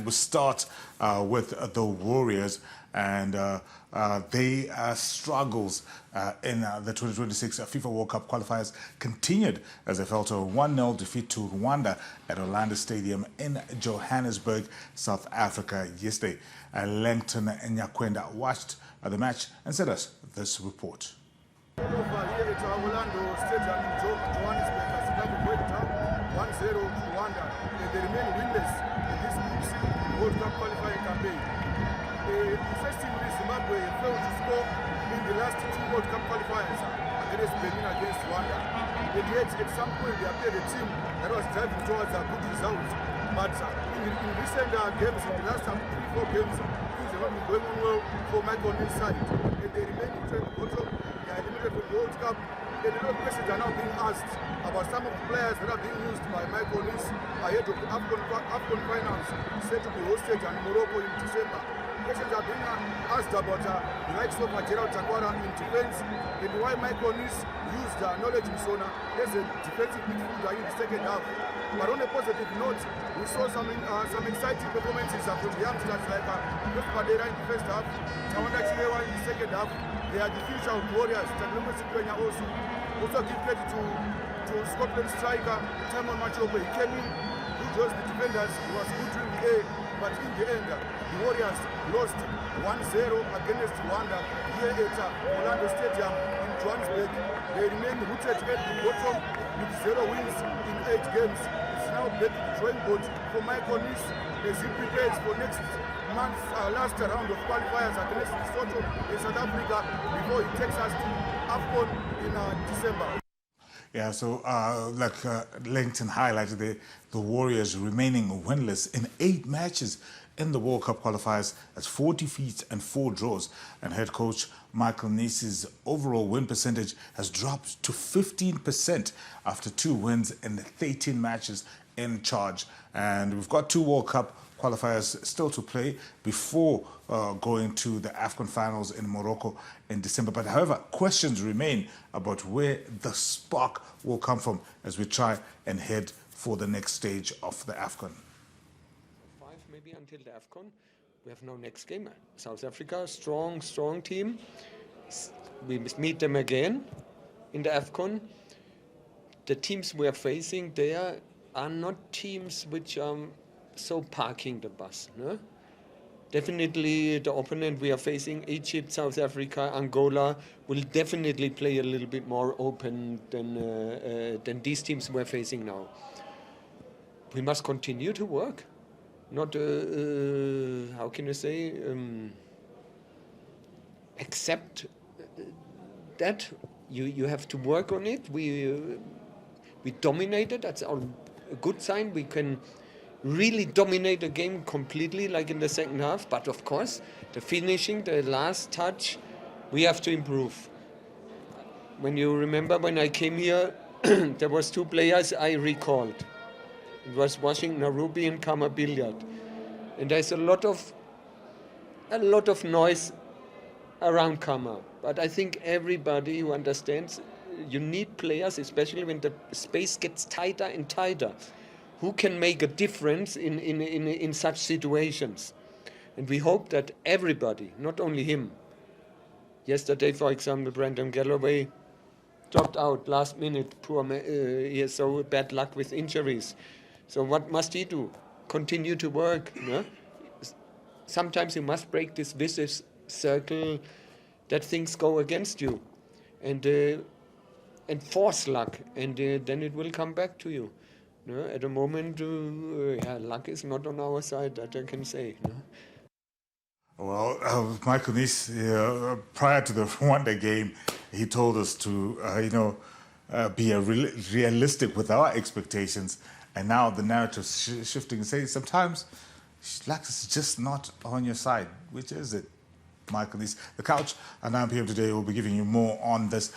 we start with the Warriors and their struggles in the 2026 FIFA World Cup qualifiers continued as they fell to a 1-0 defeat to Rwanda at Orlando Stadium in Johannesburg, South Africa yesterday. Langton Nyakwenda watched the match and sent us this report. Over here at Orlando Stadium in Johannesburg, as Zimbabwe went down 1-0 to Rwanda, and they remain winless in this group's World Cup qualifying campaign. Interestingly, Zimbabwe failed to score in the last two World Cup qualifiers against Benin, against Rwanda. And yet, at some point, they appeared a team that was driving towards a good result. But in recent games, in the last 3-4 games, things have not been going on well for Michael Nees' side. And they remain in the bottom. They are eliminated from the World Cup. And a lot of questions are now being asked about some of the players that are being used by Michael Nees ahead of the AFCON finals set to be hosted in Morocco in December. Questions are being asked about the likes of Gerald Takwara in defense and why Michael Nees used Knowledge Msona as a defensive midfielder in the second half. But on a positive note, we saw some exciting performances from the youngsters like Joseph Badera in the first half, Tawanda Chilewa in the second half. They are the future of Warriors. Also give credit to Scotland striker Timon Machopo. He came in, good was the defenders, he was good during the air, but in the end, the Warriors lost 1-0 against Rwanda here at Orlando Stadium in Johannesburg. They remain rooted at the bottom with 0 wins in 8 games. It's now back to the drawing board for Michael Nees as he prepares for next month's last round of qualifiers against Lesotho in South Africa before he takes us to AFCON in December. Yeah, so like Langton highlighted, the Warriors remaining winless in 8 matches in the World Cup qualifiers. That's 4 defeats and 4 draws. And head coach Michael Nees' overall win percentage has dropped to 15% after 2 wins in 13 matches in charge. And we've got 2 World Cup qualifiers still to play before going to the AFCON finals in Morocco in December. But however, questions remain about where the spark will come from as we try and head for the next stage of the AFCON. 5 maybe until the AFCON. We have no next game. South Africa, strong team. We must meet them again in the AFCON. The teams we are facing there are not teams which are so parking the bus. No? Definitely the opponent we are facing, Egypt, South Africa, Angola, will definitely play a little bit more open than these teams we're facing now. We must continue to work. Not, how can I say, accept that. You have to work on it. We dominated, that's a good sign. We can really dominate the game completely like in the second half, but of course the finishing, the last touch, we have to improve. When you remember when I came here, there was 2 players I recalled. It was Washington Narubi and Kama Billiard. And there's a lot of noise around Kama. But I think everybody who understands you need players, especially when the space gets tighter and tighter, who can make a difference in such situations. And we hope that everybody, not only him. Yesterday, for example, Brandon Galloway dropped out last minute. Poor man, he has so bad luck with injuries. So what must he do? Continue to work. No? Sometimes you must break this vicious circle that things go against you. And force luck, and then it will come back to you. No, at the moment, luck is not on our side, that I can say. No? Well, Michael Nees, prior to the Rwanda game, he told us to, be realistic with our expectations. And now the narrative shifting and saying sometimes luck is just not on your side. Which is it, Michael Nees? The Couch at 9 p.m. today will be giving you more on this.